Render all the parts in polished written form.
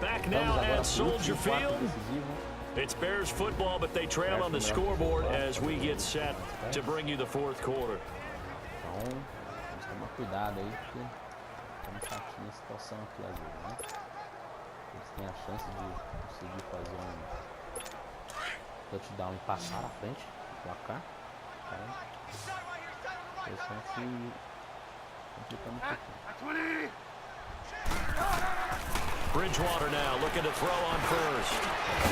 Back now at Soldier Field. It's Bears football, but they trail on the scoreboard as we get set to bring you the fourth quarter. Então, vamos tomar cuidado aí, porque estamos aqui na situação aqui às vezes, né? Eles têm a chance de conseguir fazer um touchdown e passar na frente do placar. Então, eles estão se complicando um pouquinho. Bridgewater now looking to throw on first.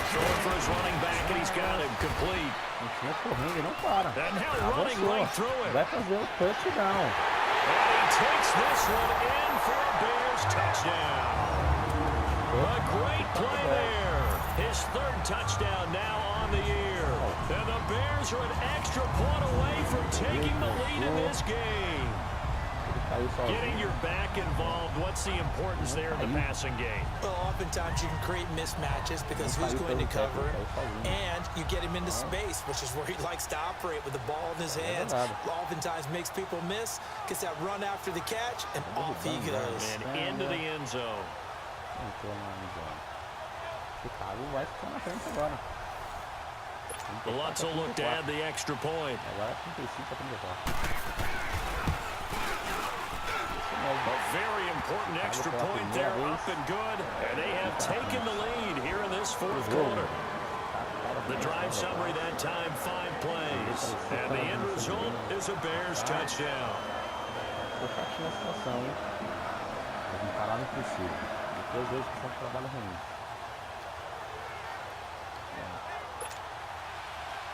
Throwing for his running back, and he's got him complete. Continua correndo e não para. And now running right through it. Vai fazer o touchdown. And he takes this one in for a Bears touchdown. A great play there. His third touchdown now on the year. And the Bears are an extra point away from taking the lead in this game. Getting your back involved, what's the importance there in the passing game? Well, oftentimes you can create mismatches because who's going to cover him, and you get him into space, which is where he likes to operate with the ball in his hands. Oftentimes makes people miss, gets that run after the catch, and off he goes. And into the end zone. Lutz will look to add the extra point. A very important extra point there, up and good, and they have taken the lead here in this fourth quarter. The drive summary that time, 5 plays, and the end result is a Bears touchdown.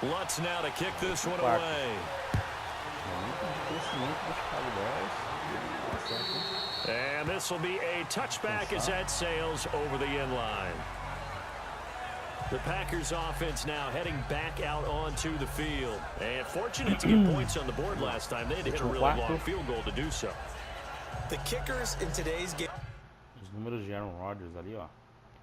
Lutz now to kick this one away. And this will be a touchback as that sails over the end line. The Packers offense now heading back out onto the field. And fortunate to get points on the board last time. They had to hit a really long field goal to do so. The kickers in today's game. Os números de Aaron Rodgers ali, ó.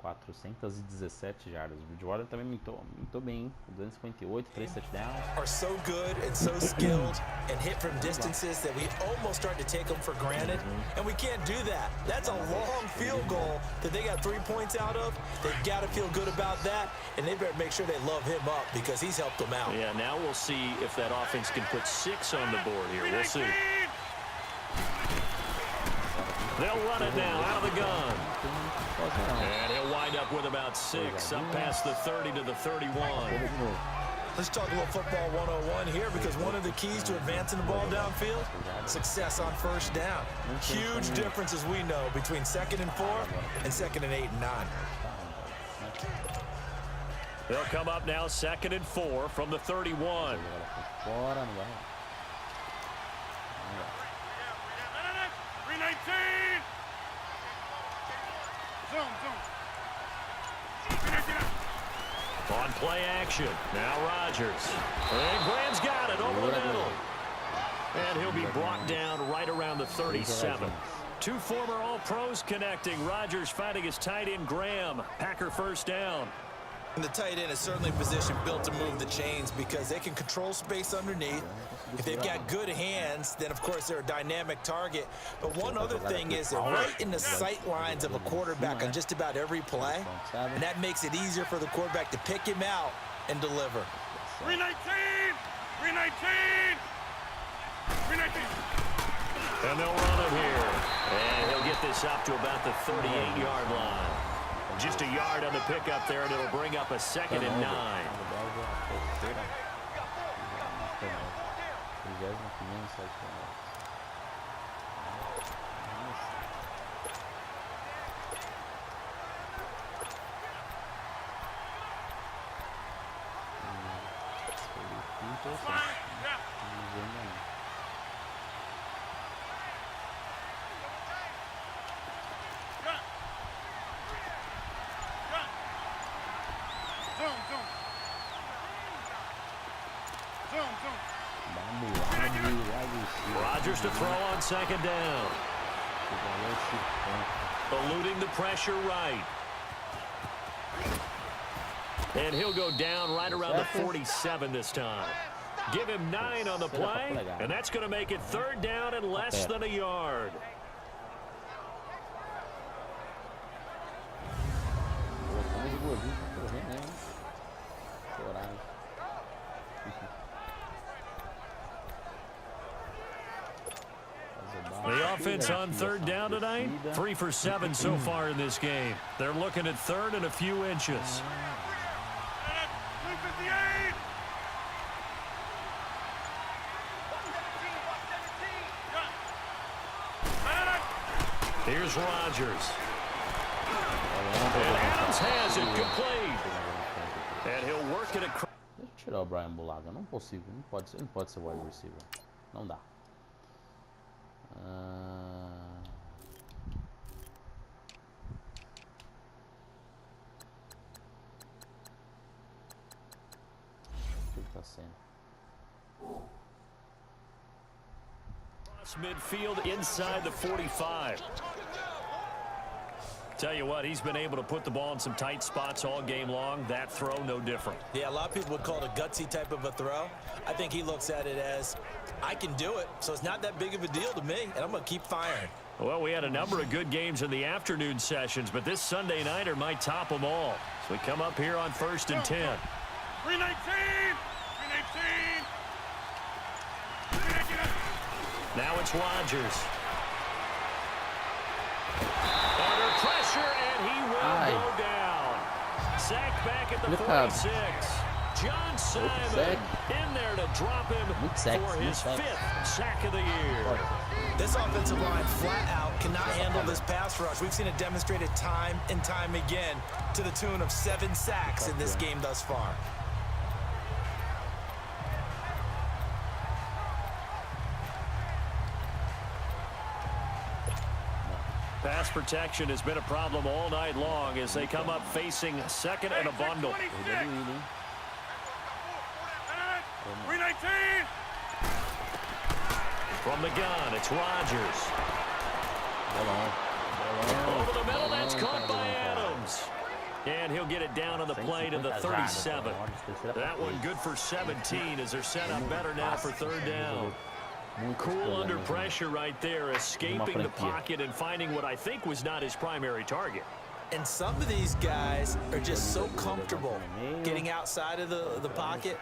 417 jardas. O Bridgewater também mintou bem, 258, 3 touchdowns. Are so good and so skilled and hit from distances that we almost start to take them for granted, and we can't do that. That's a long field goal that they got 3 points out of. They've got to feel good about that, and they better make sure they love him up because he's helped them out. Yeah, now we'll see if that offense can put 6 on the board here. We'll see. They'll run it now out of the gun. And he'll wind up with about 6, up past the 30 to the 31. Let's talk a little football 101 here, because one of the keys to advancing the ball downfield, success on first down. Huge difference, as we know, between 2nd and 4 and 2nd and 8 and 9. They'll come up now 2nd and 4 from the 31. 319. On play action, now Rodgers. And Graham's got it over the middle. And he'll be brought down right around the 37. 2 former All-Pros connecting. Rodgers fighting his tight end Graham. Packer first down. And the tight end is certainly a position built to move the chains because they can control space underneath. If they've got good hands, then of course they're a dynamic target. But one other thing is they're right in the sight lines of a quarterback on just about every play. And that makes it easier for the quarterback to pick him out and deliver. 319! 319! 319! And they'll run it here. And he'll get this up to about the 38-yard line. Just a yard on the pickup there, and it'll bring up a 2nd and 9. Rodgers to throw on 2nd down. Eluding the pressure right. And he'll go down right around the 47 this time. Give him 9 on the play, and that's going to make it 3rd down and less than a yard. né? Coragem. The offense on third down tonight, 3 for 7 so far in this game. They're looking at third and a few inches. Here's Rodgers. And Adams has it complete. And he'll work it across. Deixa eu tirar o Brian Bulaga. Não consigo. Não pode ser wide receiver. Não dá. O que ele tá sendo? Midfield inside the 45. Tell you what, he's been able to put the ball in some tight spots all game long. That throw, no different. Yeah, a lot of people would call it a gutsy type of a throw. I think he looks at it as, I can do it, so it's not that big of a deal to me, and I'm going to keep firing. Well, we had a number of good games in the afternoon sessions, but this Sunday nighter might top them all. So we come up here on 1st and 10. 319! 319! Now it's Rodgers. Under pressure, and he will go down. Sacked back at the 46. John Simon in there to drop him for his 5th sack of the year. This offensive line flat out cannot handle this pass rush. We've seen it demonstrated time and time again to the tune of 7 sacks in this game thus far. Pass protection has been a problem all night long as they come up facing second and a bundle. 319! From the gun, it's Rodgers. Over the middle, that's caught by Adams. And he'll get it down on the play to the 37. That one good for 17 as they're set up better now for third down. Cool under pressure right there, escaping the pocket and finding what I think was not his primary target. And some of these guys are just so comfortable getting outside of the pocket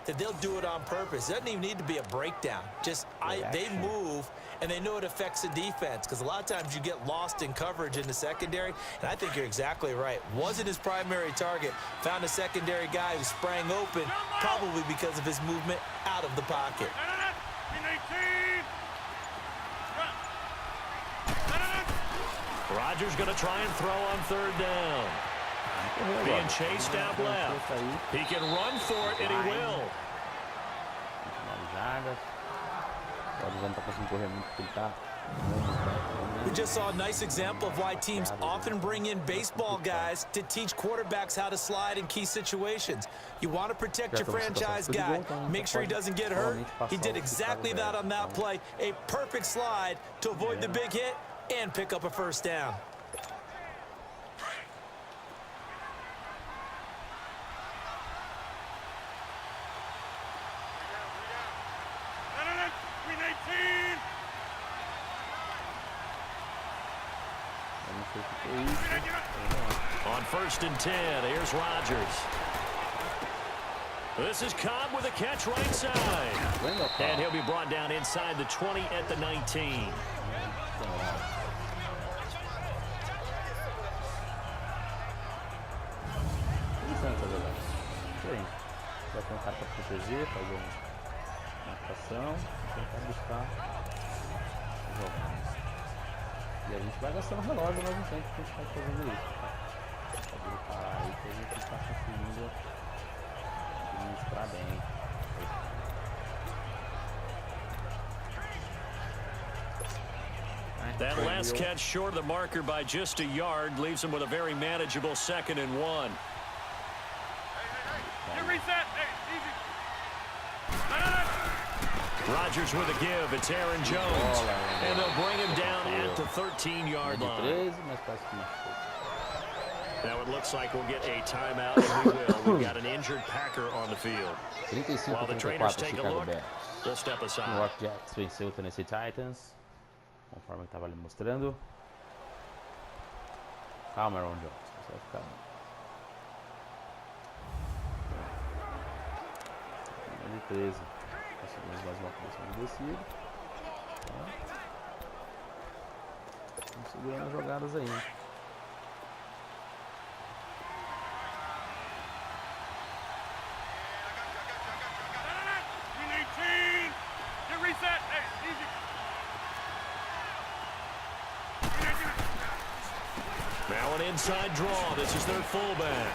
that they'll do it on purpose. It doesn't even need to be a breakdown. Just they move, and they know it affects the defense because a lot of times you get lost in coverage in the secondary, and I think you're exactly right. Wasn't his primary target. Found a secondary guy who sprang open, probably because of his movement out of the pocket. Rodgers going to try and throw on third down. Being chased out left. He can run for it, and he will. We just saw a nice example of why teams often bring in baseball guys to teach quarterbacks how to slide in key situations. You want to protect your franchise guy, make sure he doesn't get hurt. He did exactly that on that play. A perfect slide to avoid the big hit and pick up a first down. On 1st and 10, here's Rodgers. This is Cobb with a catch right side. And he'll be brought down inside the 20 at the 19. Vai ter um cara para proteger, fazer uma marcação, tentar buscar jogadas. E a gente vai gastando relógio, mas não tem que a gente vai fazendo isso, tá? Pode parar aí que a gente está conseguindo administrar bem. That last catch short of the marker by just a yard leaves him with a very manageable 2nd and 1. Reset. Hey, easy. Rodgers with a give. It's Aaron Jones. And they'll bring him down at the 13-yard line. Now it looks like we'll get a timeout, and we will. We've got an injured Packer on the field. While the trainers take a look, they'll step aside. New York Jets venceu o Tennessee Titans, conforme estava ali mostrando. Calma, Aaron Jones. Você vai ficar bem. de 13. Conseguimos mais uma posição de descida. Estamos segurando as jogadas aí. Reset. Hey, easy. Now an inside draw. This is their fullback.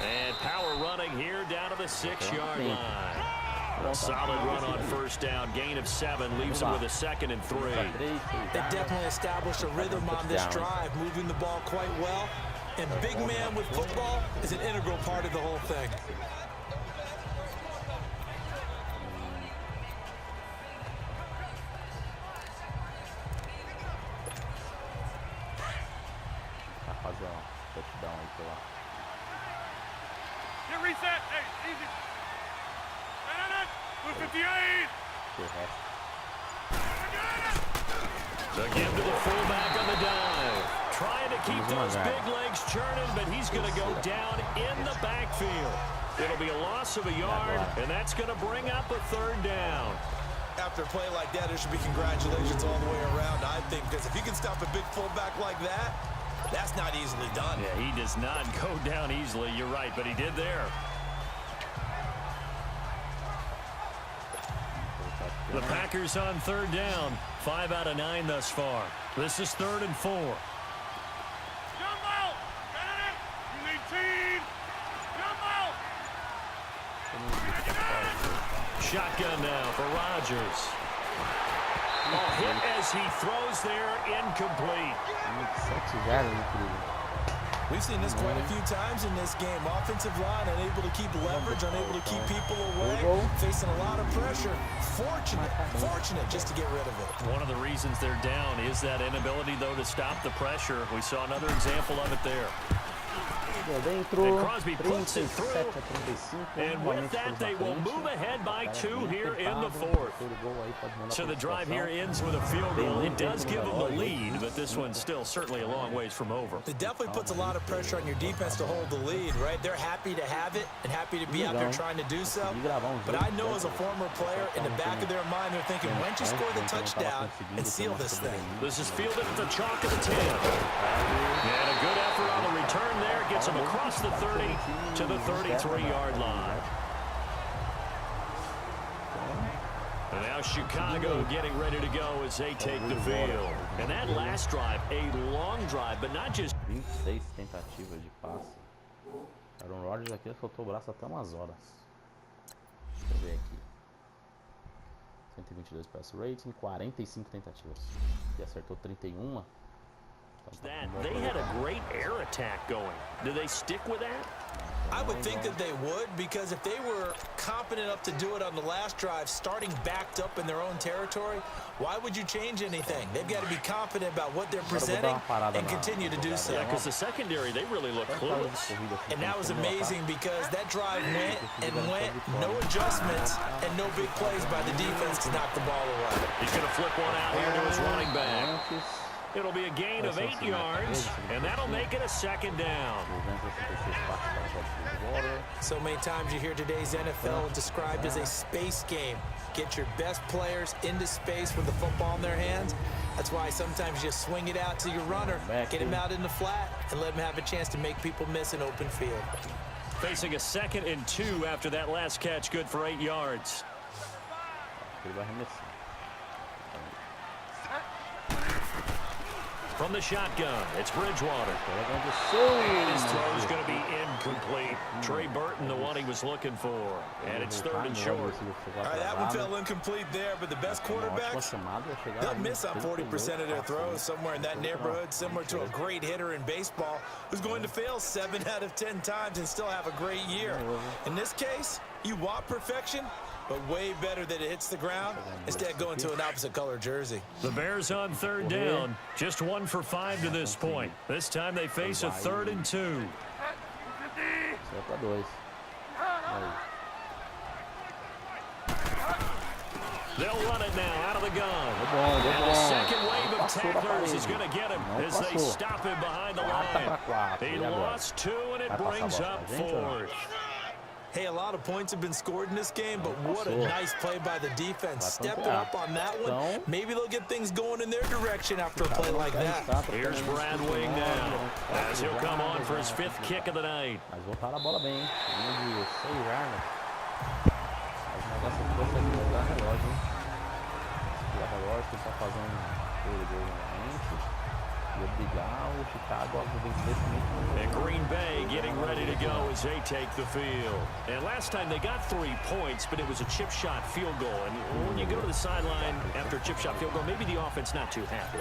And power running here down to the 6-yard line. A solid run on first down. Gain of 7 leaves them with a 2nd and 3. They definitely established a rhythm on this drive, moving the ball quite well. And big man with football is an integral part of the whole thing. Get reset. Hey, easy. Move 58. So give to the fullback on the dive. Trying to keep those big legs churning, but he's going to go down in the backfield. It'll be a loss of a yard, and that's going to bring up a 3rd down. After a play like that, there should be congratulations all the way around, I think, because if you can stop a big fullback like that, that's not easily done. Yeah, he does not go down easily. You're right, but he did there. The Packers on 3rd down. 5 out of 9 thus far. This is 3rd and 4. Jump out. You need team. Jump out. Shotgun now for Rodgers. Oh, hit as he throws there, incomplete. We've seen this quite a few times in this game. Offensive line unable to keep leverage, unable to keep people away, facing a lot of pressure. Fortunate just to get rid of it. One of the reasons they're down is that inability, though, to stop the pressure. We saw another example of it there. And Crosby puts it through. And with that, they will move ahead by 2 here in the 4th. So the drive here ends with a field goal. It does give them the lead, but this one's still certainly a long ways from over. It definitely puts a lot of pressure on your defense to hold the lead, right? They're happy to have it and happy to be out there trying to do so. But I know as a former player, in the back of their mind, they're thinking, why don't you score the touchdown and seal this thing? This is fielded at the chalk of the 10. And a good effort on the return there. Gets him across the 30 to the 33-yard line. And now Chicago getting ready to go as they take the field. And that last drive, a long drive, but not just... 26 tentativas de passe. Aaron Rodgers aqui soltou o braço até umas horas. Deixa eu ver aqui. 122 pass rating, 45 tentativas. E acertou 31. That they had a great air attack going. Do they stick with that? I would think that they would, because if they were competent enough to do it on the last drive, starting backed up in their own territory, why would you change anything? They've got to be confident about what they're presenting and continue to do so. Yeah, because the secondary, they really look clueless. And that was amazing because that drive went and went, no adjustments and no big plays by the defense to knock the ball away. He's going to flip one out here to his running back. It'll be a gain of 8 yards, and that'll make it a 2nd down. So many times you hear today's NFL described as a space game. Get your best players into space with the football in their hands. That's why sometimes you swing it out to your runner, get him out in the flat, and let him have a chance to make people miss an open field. Facing a 2nd and 2 after that last catch, good for 8 yards. From the shotgun, it's Bridgewater. His throw is going to be incomplete. Trey Burton, the one he was looking for. And it's 3rd and short. All right, that one fell incomplete there, but the best quarterbacks, they'll miss on 40% of their throws, somewhere in that neighborhood, similar to a great hitter in baseball who's going to fail 7 out of 10 times and still have a great year. In this case, you want perfection, but way better that it hits the ground instead of going to an opposite color jersey. The Bears on 3rd down, just 1 for 5 to this point. This time they face a 3rd and 2. They'll run it now out of the gun. And the second wave of tacklers is going to get him as they stop him behind the line. He lost 2, and it brings up 4th. Hey, a lot of points have been scored in this game, but what a nice play by the defense. Stepping up on that one. Maybe they'll get things going in their direction after a play like that. Here's Brad Wing now, as he'll come on for his 5th kick of the night. Mas voltaram a bola bem, hein? Linha de 6 jardas. Mas o negócio aqui vai ser segurar relógio, hein? Segurar relógio, tentar fazer um gol novamente. E obrigar o Chicago a vencer esse mesmo. And Green Bay getting ready to go as they take the field. And last time they got 3 points, but it was a chip shot field goal. And when you go to the sideline after a chip shot field goal, maybe the offense not too happy.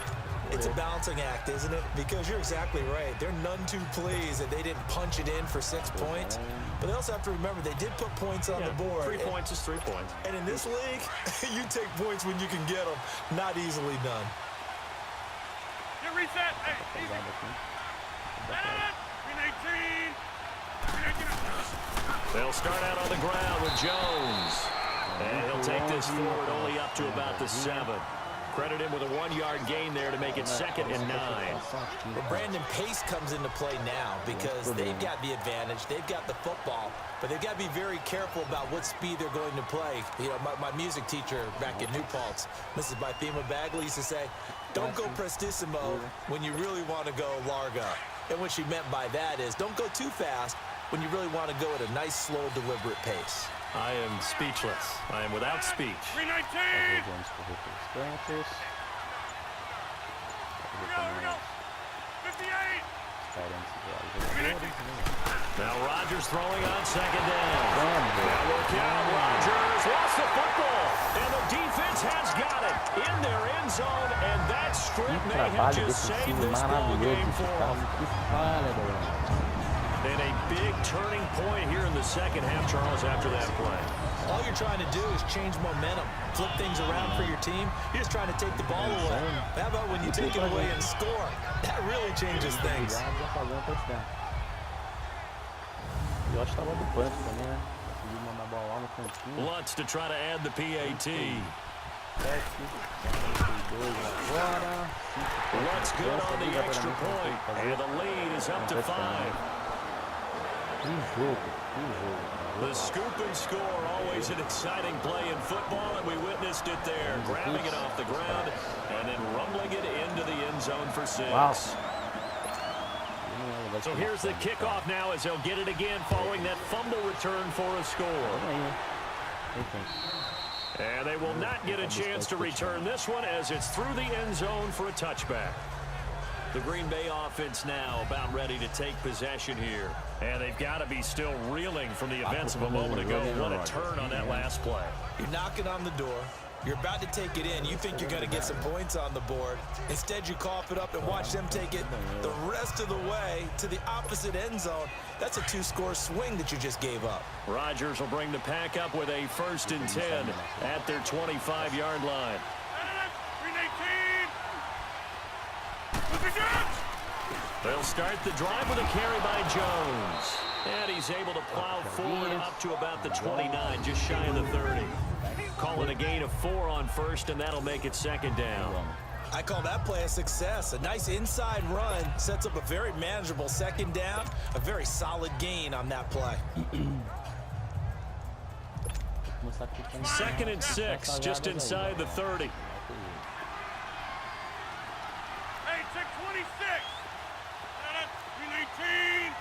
It's a balancing act, isn't it? Because you're exactly right. They're none too pleased that they didn't punch it in for 6 points. But they also have to remember they did put points on the board. 3 points is 3 points. And in this league, you take points when you can get them. Not easily done. Get reset. Hey, easy. Green 18. They'll start out on the ground with Jones. And he'll take this forward only up to about the 7. Credit him with a 1-yard gain there to make it 2nd and 9. Well, Brandon, pace comes into play now because they've got the advantage. They've got the football, but they've got to be very careful about what speed they're going to play. You know, my music teacher back at New Paltz, Mrs. Bythema Bagley, used to say, don't go prestissimo when you really want to go largo. And what she meant by that is don't go too fast when you really want to go at a nice, slow, deliberate pace. I am speechless. I am without speech. 319. Panthers. We go. 58. Now Rodgers throwing on 2nd down. That work out. Rodgers lost the football. And the defense has got it in their end zone. And that strip may have just saved this ball game for them. And a big turning point here in the 2nd half, Charles, after that play. All you're trying to do is change momentum, flip things around for your team. You're just trying to take the ball away. How about when you take it away and score? That really changes things. Lutz to try to add the PAT. Lutz good on the extra point. And the lead is up to 5. The scoop and score, always an exciting play in football, and we witnessed it there, grabbing it off the ground and then rumbling it into the end zone for 6. Wow. So here's the kickoff now as they'll get it again following that fumble return for a score. And they will not get a chance to return this one as it's through the end zone for a touchback. The Green Bay offense now about ready to take possession here. And they've got to be still reeling from the events of a moment ago. What a turn on that last play. You're knocking on the door. You're about to take it in. You think you're going to get some points on the board. Instead, you cough it up and watch them take it the rest of the way to the opposite end zone. That's a 2-score swing that you just gave up. Rodgers will bring the pack up with a 1st and 10 at their 25-yard line. Green 18. They'll start the drive with a carry by Jones. And he's able to plow forward up to about the 29, just shy of the 30. Calling a gain of 4 on 1st, and that'll make it 2nd down. I call that play a success. A nice inside run sets up a very manageable 2nd down. A very solid gain on that play. 2nd and 6, just inside the 30. Hey, check 26. Green 18.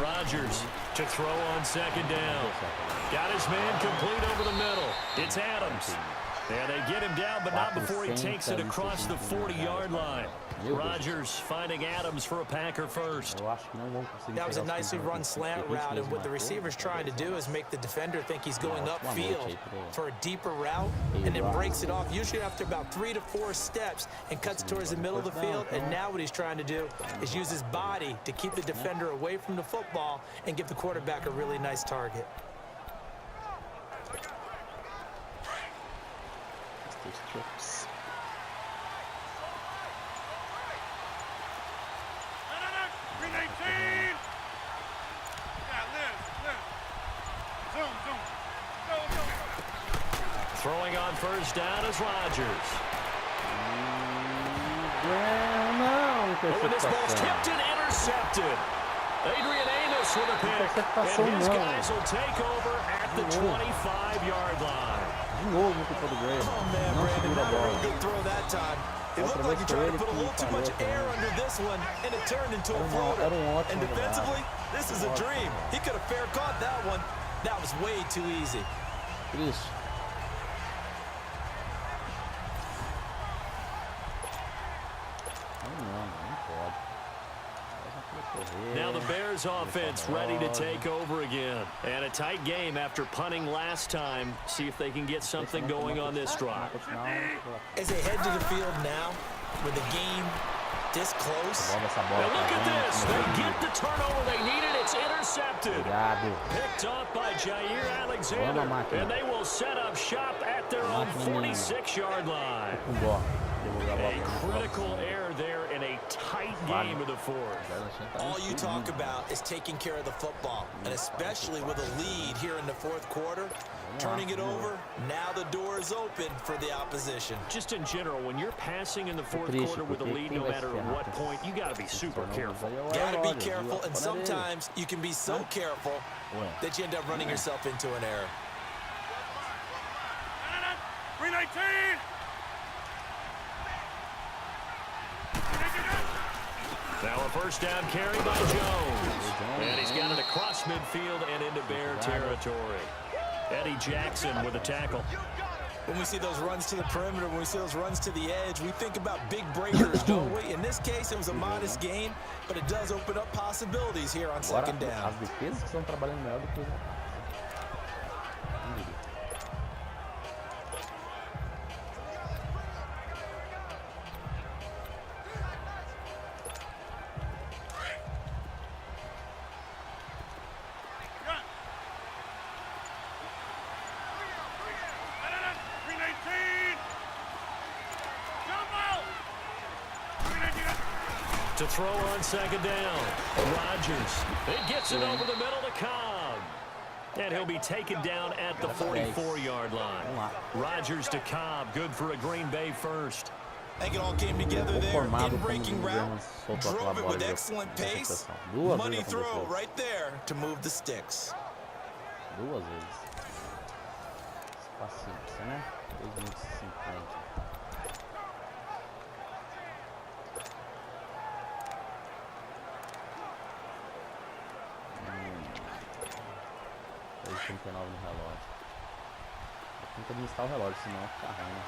Rodgers to throw on 2nd down. Got his man complete over the middle. It's Adams. And they get him down, but not before he takes it across the 40-yard line. Rodgers finding Adams for a Packer first. That was a nicely run slant route, and what the receiver's trying to do is make the defender think he's going upfield for a deeper route, and then breaks it off, usually after about 3 to 4 steps, and cuts towards the middle of the field. And now what he's trying to do is use his body to keep the defender away from the football and give the quarterback a really nice target. Trips. Green 18. Yeah, live. Zoom. Go. Throwing on 1st down is Rodgers. Oh, and this ball's tipped and intercepted. Adrian Amos with a pick. And his guys will take over at the 25-yard line. De novo culpa do Graham. Oh, man, Não Brandon, segura a not a bola. real good throw that time. It looked like he tried to put a little too much air under this one, and it turned into a floater. And defensively, this is a dream. He could have fair caught that one. That was way too easy. Triste. Não pode. Now the Bears offense ready to take over again. And a tight game after punting last time. See if they can get something going on this drive. As they head to the field now, with the game this close. Now look at this. They get the turnover they needed. It's intercepted. Picked off by Jair Alexander. And they will set up shop at their own 46-yard line. A critical error there in a tight game of the fourth. All you talk about is taking care of the football, and especially with a lead here in the fourth quarter. Turning it over, now the door is open for the opposition. Just in general, when you're passing in the fourth quarter with a lead, no matter at what point, you got to be super careful. Got to be careful, and sometimes you can be so careful that you end up running yourself into an error. 319. Now a first down carry by Jones. And he's got it across midfield and into Bear territory. Eddie Jackson with a tackle. When we see those runs to the perimeter, when we see those runs to the edge, we think about big breakers, don't we? In this case, it was a modest gain, but it does open up possibilities here on second down. As defesas estão trabalhando melhor do que To throw on second down. Rodgers. It gets it over the middle to Cobb. And he'll be taken down at the 44-yard line. Rodgers to Cobb. Good for a Green Bay first. I think it all came together there. In-breaking route. Drove it with excellent pace. Money throw right there to move the sticks. Duas vezes. Paciência, né? 2 minutos e 50. No relógio. Tem que administrar o relógio, senão fica ruim.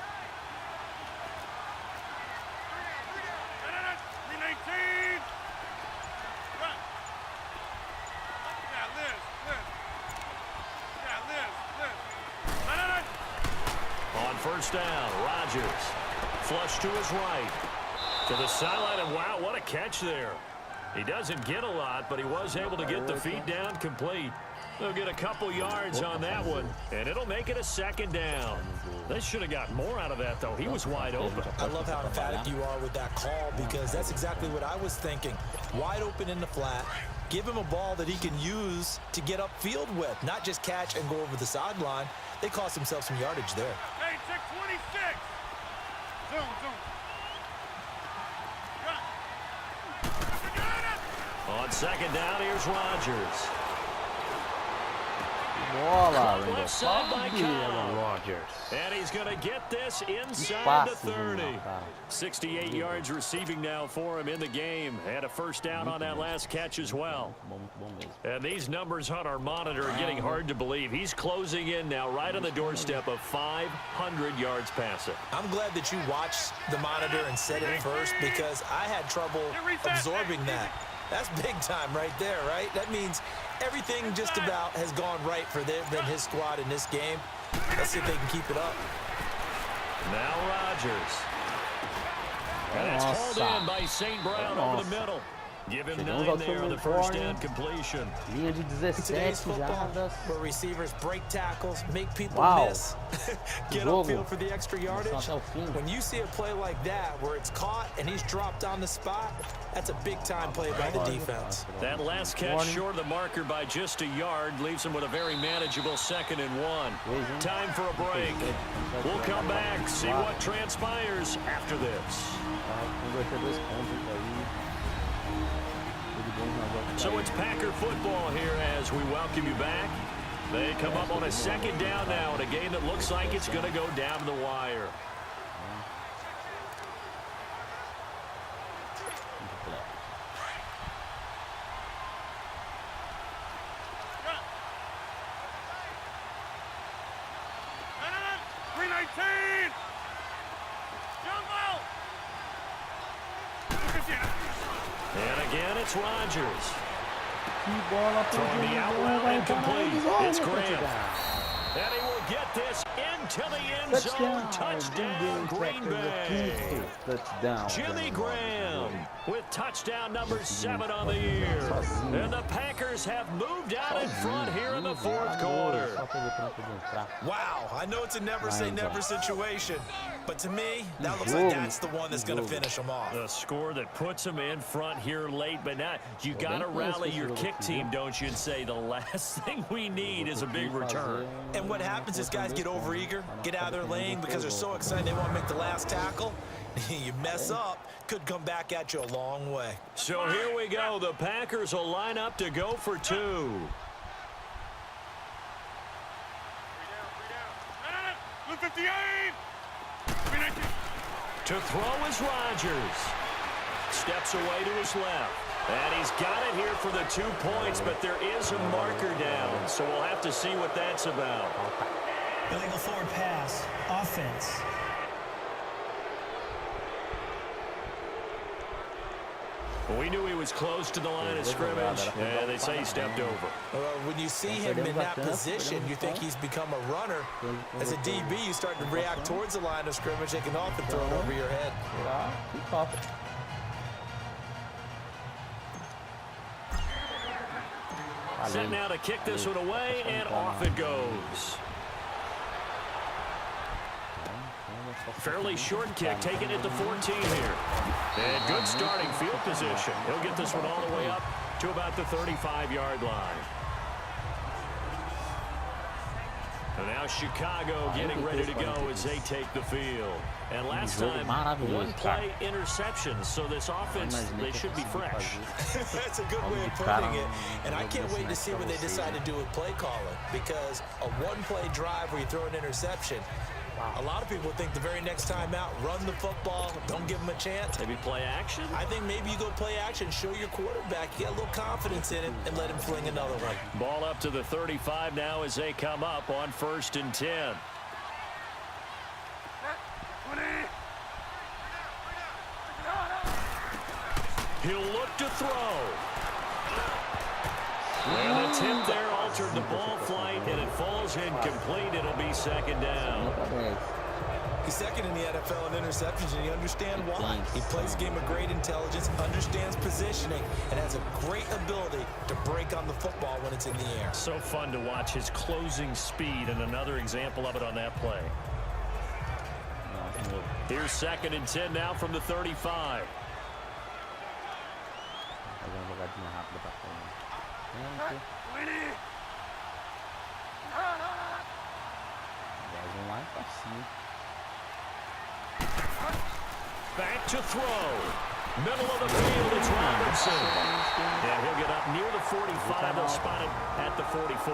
On first down, Rodgers. Flush to his right. To the sideline, and wow, what a catch there. He doesn't get a lot, but he was able to get the feet down complete. They'll get a couple yards on that one, and it'll make it a second down. They should have got more out of that, though. He was wide open. I love how emphatic you are with that call, because that's exactly what I was thinking. Wide open in the flat. Give him a ball that he can use to get upfield with, not just catch and go over the sideline. They cost themselves some yardage there. Hey, 626. Zoom. On second down, here's Rodgers. Bola, Left side by Rodgers. And he's going to get this inside the 30. 68 yards receiving now for him in the game. Had a first down on that last catch as well. And these numbers on our monitor are getting hard to believe. He's closing in now right on the doorstep of 500 yards passing. I'm glad that you watched the monitor and said it first, because I had trouble absorbing that. That's big time right there, right? That means everything just about has gone right for them and his squad in this game. Let's see if they can keep it up. Now Rodgers. And it's hauled in by St. Brown over the middle. Give him Chegamos 9 ao there on the seu first corner. down completion. Linha de Today's 17 football, jardas. where receivers break tackles, make people Wow. miss, get Jogo. upfield for the extra yardage. Até o fim. When you see a play like that, where it's caught and he's dropped on the spot, that's a big-time play by the defense. That last catch short of the marker by just a yard leaves him with a very manageable 2nd and 1. Time for a break. We'll come back, see what transpires after this. Converter 2 pontos aí. So it's Packer football here as we welcome you back. They come up on a 2nd down now in a game that looks like it's going to go down to the wire. And again, it's Rodgers. Throwing the out route incomplete. It's Graham. And he will get this into the end zone. Touchdown, Green Bay. Jimmy Graham with touchdown number 7 on the year. And the Packers have moved out in front here in the 4th quarter. Wow, I know it's a never-say-never situation, but to me, that looks like that's the one that's going to finish them off. The score that puts them in front here late, but now you got to rally your kick team, don't you, and say the last thing we need is a big return. And what happens is guys get overeager, get out of their lane because they're so excited they want to make the last tackle. You mess up, could come back at you a long way. So here we go. The Packers will line up to go for 2. To throw is Rodgers. Steps away to his left. And he's got it here for the 2 points, but there is a marker down, so we'll have to see what that's about. Illegal forward pass. Offense. We knew he was close to the line of scrimmage, and they say he stepped over. When you see him in that position, you think he's become a runner. As a DB, you start to react towards the line of scrimmage. They can often throw it over your head. Set now to kick this one away, and off it goes. Fairly short kick, taking it to 14 here. And good starting field position. He'll get this one all the way up to about the 35-yard line. And now Chicago getting ready to go as they take the field. And last time, 1-play interception. So this offense, they should be fresh. That's a good way of putting it. And I can't wait to see what they decide to do with play calling. Because a 1-play drive where you throw an interception, a lot of people think the very next time out, run the football, don't give them a chance. Maybe play action? I think maybe you go play action, show your quarterback, you got a little confidence in him, and let him fling another one. Ball up to the 35 now as they come up on 1st and 10. He'll look to throw. And the tip there altered the ball flight, and it falls incomplete. It'll be 2nd down. He's 2nd in the NFL in interceptions, and you understand why. He plays a game of great intelligence, understands positioning, and has a great ability to break on the football when it's in the air. So fun to watch his closing speed, and another example of it on that play. Here's 2nd and 10 now from the 35. Back to throw. Middle of the field, it's Robertson. And he'll get up near the 45. They'll spot it at the 44.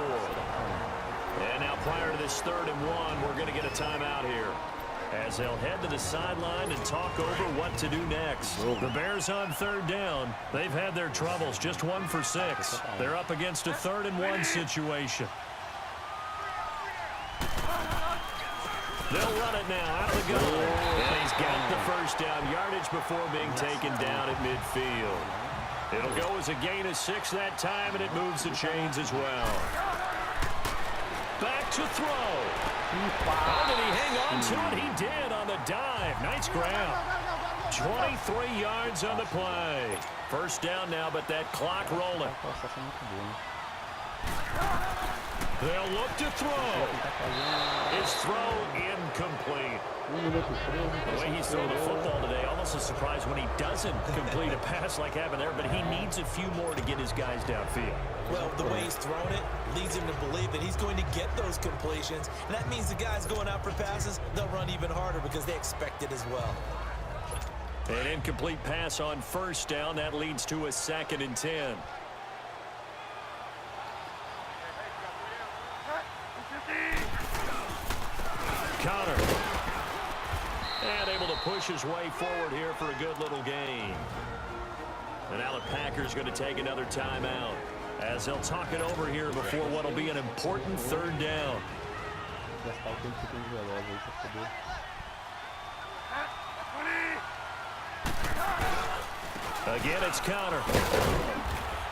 And now prior to this 3rd and 1, we're going to get a timeout here, as they'll head to the sideline and talk over what to do next. The Bears on 3rd down. They've had their troubles, just 1 for 6. They're up against a 3rd and 1 situation. They'll run it now out of the gun. And he's got the 1st down yardage before being taken down at midfield. It'll go as a gain of 6 that time, and it moves the chains as well. Back to throw. Oh, did he hang on to it? He did on the dive. Nice grab. 23 yards on the play. First down now, but that clock rolling. They'll look to throw. His throw incomplete. The way he's throwing the football today, almost a surprise when he doesn't complete a pass like happened there, but he needs a few more to get his guys downfield. Well, the way he's thrown it leads him to believe that he's going to get those completions, and that means the guys going out for passes, they'll run even harder because they expect it as well. An incomplete pass on first down. That leads to a 2nd and 10. Connor. And able to push his way forward here for a good little gain. And now the Packers going to take another timeout as they'll talk it over here before what will be an important 3rd down. Again, it's Connor.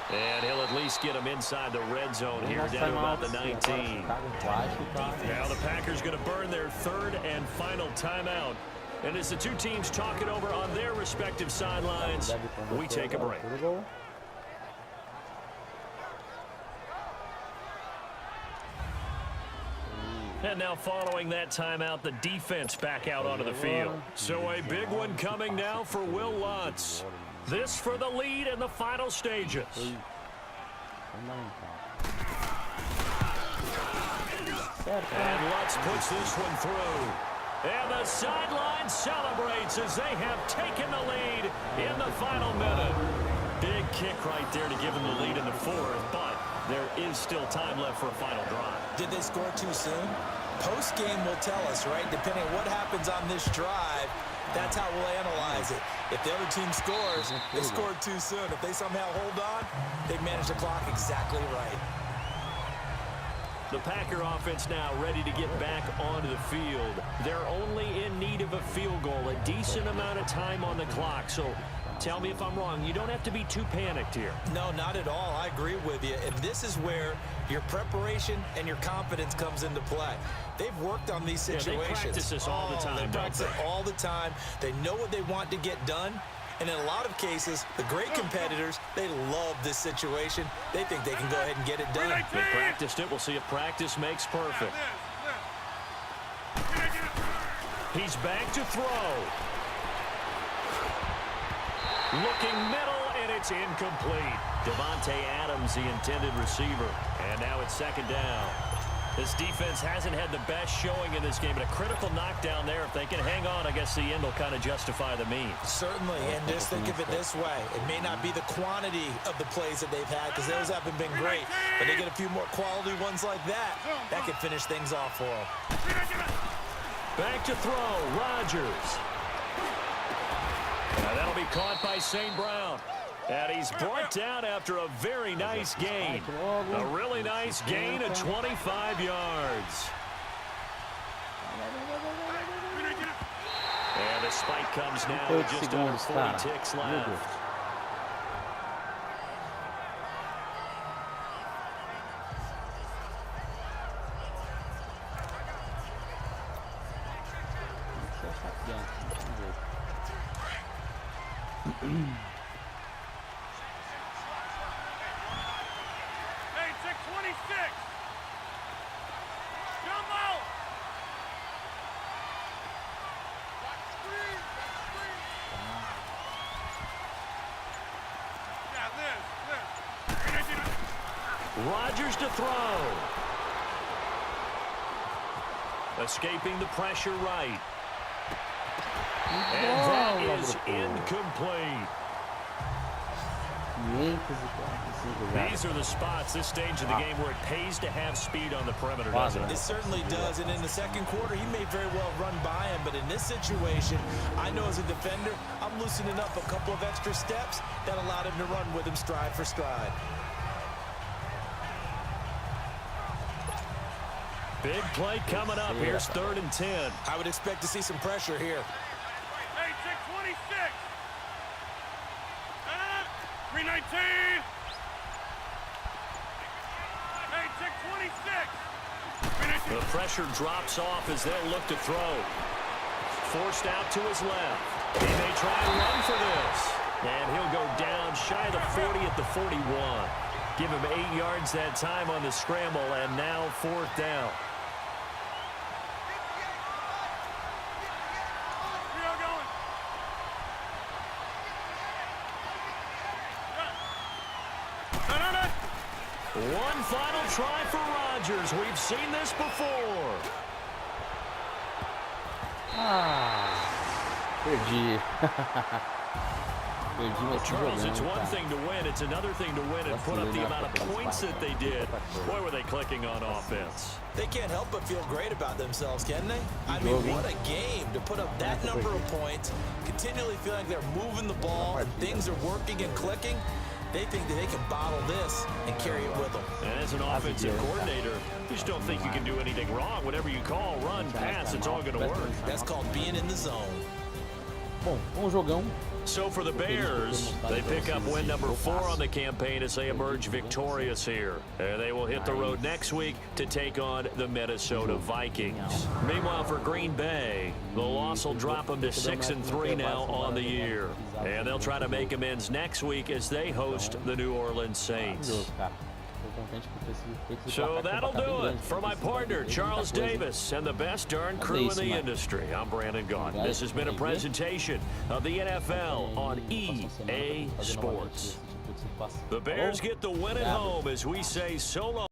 And he'll at least get him inside the red zone here, down to about the 19. Now the Packers going to burn their 3rd and final timeout. And as the two teams talk it over on their respective sidelines, we take a break. And now following that timeout, the defense back out onto the field. So a big one coming now for Will Lutz. This for the lead in the final stages. And Lutz puts this one through. And the sideline celebrates as they have taken the lead in the final minute. Big kick right there to give them the lead in the 4th, but there is still time left for a final drive. Did they score too soon? Post-game will tell us, right? Depending on what happens on this drive, that's how we'll analyze it. If the other team scores, they scored too soon. If they somehow hold on, they've managed the clock exactly right. The Packer offense now ready to get back onto the field. They're only in need of a field goal, a decent amount of time on the clock. So tell me if I'm wrong. You don't have to be too panicked here. No, not at all. I agree with you. And this is where your preparation and your confidence comes into play. They've worked on these situations. They practice this all the time. They practice it all the time. They know what they want to get done. And in a lot of cases, the great competitors, they love this situation. They think they can go ahead and get it done. They practiced it. We'll see if practice makes perfect. He's back to throw. Looking middle, and it's incomplete. Devontae Adams, the intended receiver. And now it's 2nd down. This defense hasn't had the best showing in this game, but a critical knockdown there. If they can hang on, I guess the end will kind of justify the means. Certainly, and just think of it this way. It may not be the quantity of the plays that they've had, because those haven't been great, but they get a few more quality ones like that. That could finish things off for them. Back to throw, Rodgers. Now that'll be caught by St. Brown. And he's brought down after a very nice gain. A really nice gain of 25 yards. And the spike comes now with just under 40 ticks left. Rodgers to throw. Escaping the pressure right. And that is incomplete. These are the spots, this stage of the game, where it pays to have speed on the perimeter, doesn't it? It certainly does, and in the second quarter, he may very well run by him, but in this situation, I know as a defender, I'm loosening up a couple of extra steps that allowed him to run with him stride for stride. Big play coming up. Here's 3rd and 10. I would expect to see some pressure here. Hey, 626. 319. Hey, 626. The pressure drops off as they'll look to throw. Forced out to his left. He may try and run for this. And he'll go down shy of the 40 at the 41. Give him 8 yards that time on the scramble, and now 4th down. One final try for Rodgers. We've seen this before. Perdi. Perdi, mas Charles, it's one thing to win. It's another thing to win and put up the amount of points that they did. Boy, were they clicking on offense. They can't help but feel great about themselves, can they? I mean, what a game to put up that number of points, continually feeling like they're moving the ball and things are working and clicking. They think that they can bottle this and carry it with them. And as an offensive coordinator, you just don't think you can do anything wrong. Whatever you call, run, pass, it's all going to work. That's called being in the zone. Bom, jogão. So for the Bears, they pick up win number 4 on the campaign as they emerge victorious here. And they will hit the road next week to take on the Minnesota Vikings. Meanwhile, for Green Bay, the loss will drop them to 6-3 now on the year. And they'll try to make amends next week as they host the New Orleans Saints. So that'll do it. For my partner, Charles Davis, and the best darn crew in the industry, I'm Brandon Gaudin. This has been a presentation of the NFL on EA Sports. The Bears get the win at home as we say so long.